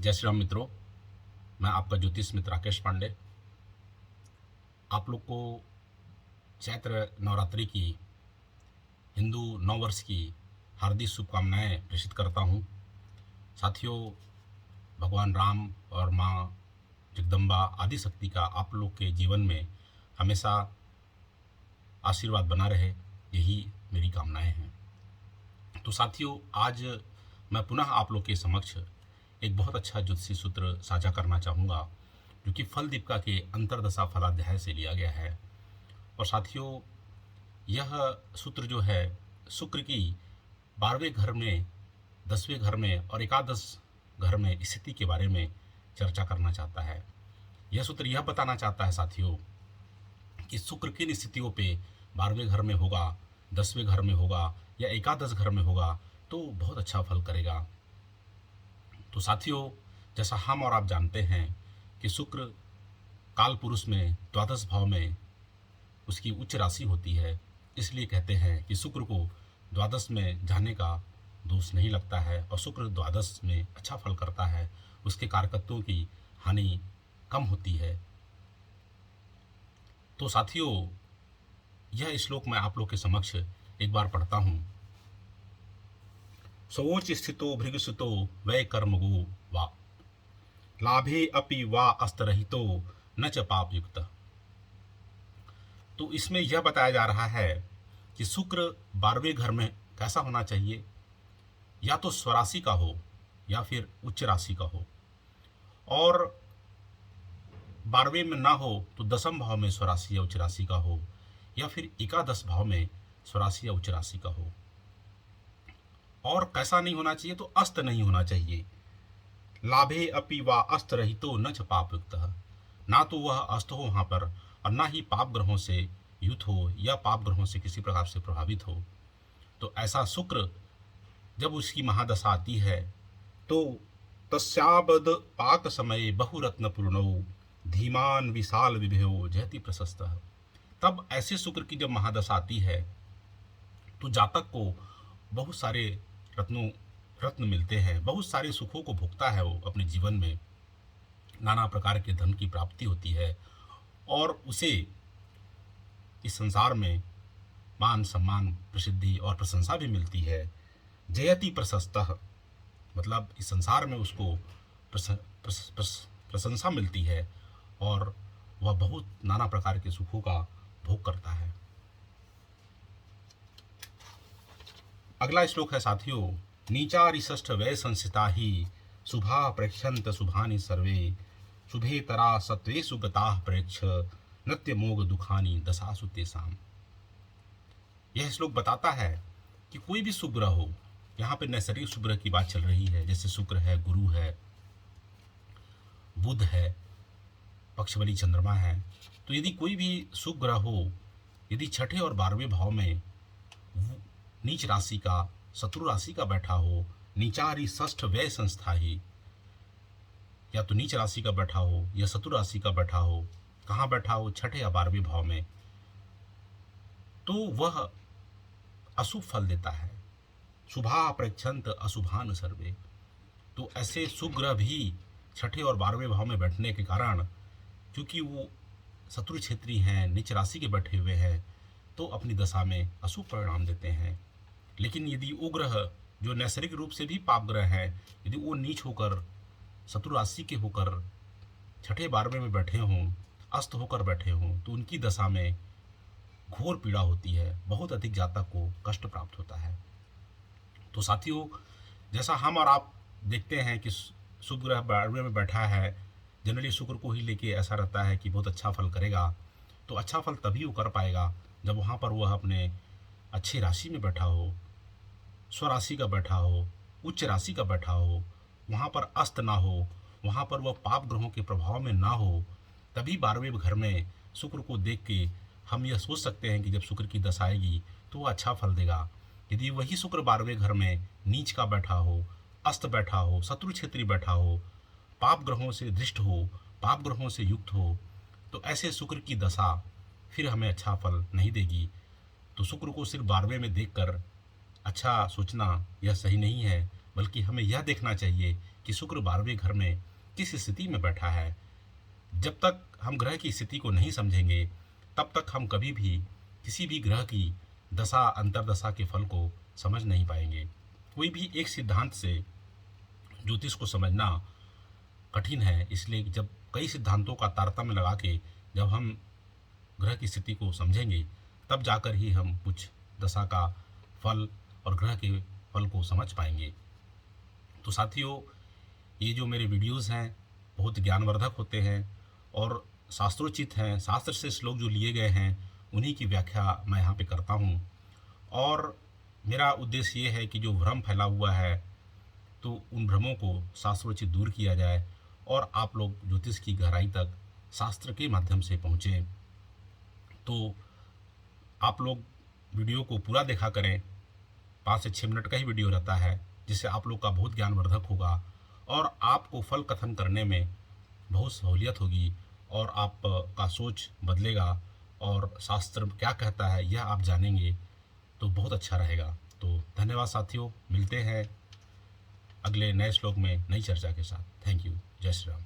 जय श्री राम मित्रों। मैं आपका ज्योतिष मित्र राकेश पांडे आप लोग को चैत्र नवरात्रि की हिंदू नववर्ष की हार्दिक शुभकामनाएं प्रेषित करता हूं। साथियों, भगवान राम और माँ जगदम्बा आदि शक्ति का आप लोग के जीवन में हमेशा आशीर्वाद बना रहे, यही मेरी कामनाएं हैं। तो साथियों, आज मैं पुनः आप लोग के समक्ष एक बहुत अच्छा ज्योतिषी सूत्र साझा करना चाहूँगा, जो कि फल दीपिका के अंतर्दशा फलाध्याय से लिया गया है। और साथियों, यह सूत्र जो है शुक्र की 12वें घर में, 10वें घर में और एकादश घर में स्थिति के बारे में चर्चा करना चाहता है। यह सूत्र यह बताना चाहता है साथियों कि शुक्र किन स्थितियों पे 12वें घर में होगा, 10वें घर में होगा या एकादश घर में होगा तो बहुत अच्छा फल करेगा। तो साथियों, जैसा हम और आप जानते हैं कि शुक्र काल पुरुष में द्वादश भाव में उसकी उच्च राशि होती है, इसलिए कहते हैं कि शुक्र को द्वादश में जाने का दोष नहीं लगता है और शुक्र द्वादश में अच्छा फल करता है, उसके कारकत्वों की हानि कम होती है। तो साथियों, यह श्लोक मैं आप लोग के समक्ष एक बार पढ़ता हूँ। सोच स्थितो भृगसुतो वै कर्मगो वा लाभे अपि वा अस्तरहितो न च पाप युक्त। तो इसमें यह बताया जा रहा है कि शुक्र 12वें घर में कैसा होना चाहिए, या तो स्वराशि का हो या फिर उच्च राशि का हो, और 12वें में ना हो तो दसम भाव में स्वराशि या उच्च राशि का हो, या फिर एकादश भाव में स्वराशि या उच्च राशि का हो। और कैसा नहीं होना चाहिए, तो अस्त नहीं होना चाहिए। लाभे अपि वा अस्त रहितो न च पाप युक्त, ना तो वह अस्त हो वहाँ पर और ना ही पाप ग्रहों से युक्त हो या पाप ग्रहों से किसी प्रकार से प्रभावित हो। तो ऐसा शुक्र जब उसकी महादशा आती है तो तस्याबद पाक समय बहुरत्न पूर्णौ धीमान विशाल विभेयो जयति प्रशस्त। तब ऐसे शुक्र की जब महादशा आती है तो जातक को बहुत सारे रत्न मिलते हैं, बहुत सारे सुखों को भोगता है वो अपने जीवन में, नाना प्रकार के धन की प्राप्ति होती है और उसे इस संसार में मान सम्मान प्रसिद्धि और प्रशंसा भी मिलती है। जयति प्रशस्तः मतलब इस संसार में उसको प्रशंसा मिलती है और वह बहुत नाना प्रकार के सुखों का भोग करता है। अगला श्लोक है साथियों, नीचारिष्ठ वै संस्थिता ही शुभा प्रेक्षन्त शुभानि सर्वे शुभेतरा सत्वेषु गताः प्रेक्ष नृत्य मोग दुखानी दशासु तेषाम्। यह श्लोक बताता है कि कोई भी शुभ ग्रह हो, यहाँ पे नैसर्गिक शुभ ग्रह की बात चल रही है, जैसे शुक्र है, गुरु है, बुध है, पक्षबली चंद्रमा है। तो यदि कोई भी शुभ ग्रह हो, यदि छठे और 12वें भाव में नीच राशि का, शत्रु राशि का बैठा हो, नीचारी षष्ठ व्यय संस्था ही, या तो नीच राशि का बैठा हो या शत्रु राशि का बैठा हो, कहाँ बैठा हो, छठे या 12वें भाव में, तो वह अशुभ फल देता है। शुभा प्रेक्षंत अशुभान सर्वे। तो ऐसे शुभ ग्रह भी छठे और 12वें भाव में बैठने के कारण, क्योंकि वो शत्रु क्षेत्री हैं, नीच राशि के बैठे हुए हैं, तो अपनी दशा में अशुभ परिणाम देते हैं। लेकिन यदि वो ग्रह जो नैसर्गिक रूप से भी पाप ग्रह हैं, यदि वो नीच होकर, शत्रु राशि के होकर छठे 12वें में बैठे हों, अस्त होकर बैठे हों, तो उनकी दशा में घोर पीड़ा होती है, बहुत अधिक जातक को कष्ट प्राप्त होता है। तो साथियों, जैसा हम और आप देखते हैं कि शुभ ग्रह 12वें में बैठा है, जनरली शुक्र को ही लेके ऐसा रहता है कि बहुत अच्छा फल करेगा। तो अच्छा फल तभी वो कर पाएगा जब वहाँ पर वह अपने अच्छी राशि में बैठा हो, स्वराशि का बैठा हो, उच्च राशि का बैठा हो, वहाँ पर अस्त ना हो, वहाँ पर वह पाप ग्रहों के प्रभाव में ना हो। तभी 12वें घर में शुक्र को देख के हम यह सोच सकते हैं कि जब शुक्र की दशा आएगी तो वह अच्छा फल देगा। यदि वही शुक्र 12वें घर में नीच का बैठा हो, अस्त बैठा हो, शत्रु क्षेत्री बैठा हो, पाप ग्रहों से दृष्ट हो, पाप ग्रहों से युक्त हो, तो ऐसे शुक्र की दशा फिर हमें अच्छा फल नहीं देगी। तो शुक्र को सिर्फ 12वें में देखकर अच्छा सोचना यह सही नहीं है, बल्कि हमें यह देखना चाहिए कि शुक्र 12वें घर में किस स्थिति में बैठा है। जब तक हम ग्रह की स्थिति को नहीं समझेंगे, तब तक हम कभी भी किसी भी ग्रह की दशा अंतर्दशा के फल को समझ नहीं पाएंगे। कोई भी एक सिद्धांत से ज्योतिष को समझना कठिन है, इसलिए जब कई सिद्धांतों का तारतम्य लगा के जब हम ग्रह की स्थिति को समझेंगे, तब जाकर ही हम कुछ दशा का फल और ग्रह के फल को समझ पाएंगे। तो साथियों, ये जो मेरे वीडियोस हैं बहुत ज्ञानवर्धक होते हैं और शास्त्रोचित हैं। शास्त्र से श्लोक जो लिए गए हैं उन्हीं की व्याख्या मैं यहाँ पे करता हूँ। और मेरा उद्देश्य ये है कि जो भ्रम फैला हुआ है तो उन भ्रमों को शास्त्रोचित दूर किया जाए और आप लोग ज्योतिष की गहराई तक शास्त्र के माध्यम से पहुँचें। तो आप लोग वीडियो को पूरा देखा करें। 5 से 6 मिनट का ही वीडियो रहता है, जिससे आप लोग का बहुत ज्ञानवर्धक होगा और आपको फल कथन करने में बहुत सहूलियत होगी और आपका सोच बदलेगा और शास्त्र क्या कहता है यह आप जानेंगे तो बहुत अच्छा रहेगा। तो धन्यवाद साथियों, मिलते हैं अगले नए श्लोक में नई चर्चा के साथ। Thank you. जय श्री राम।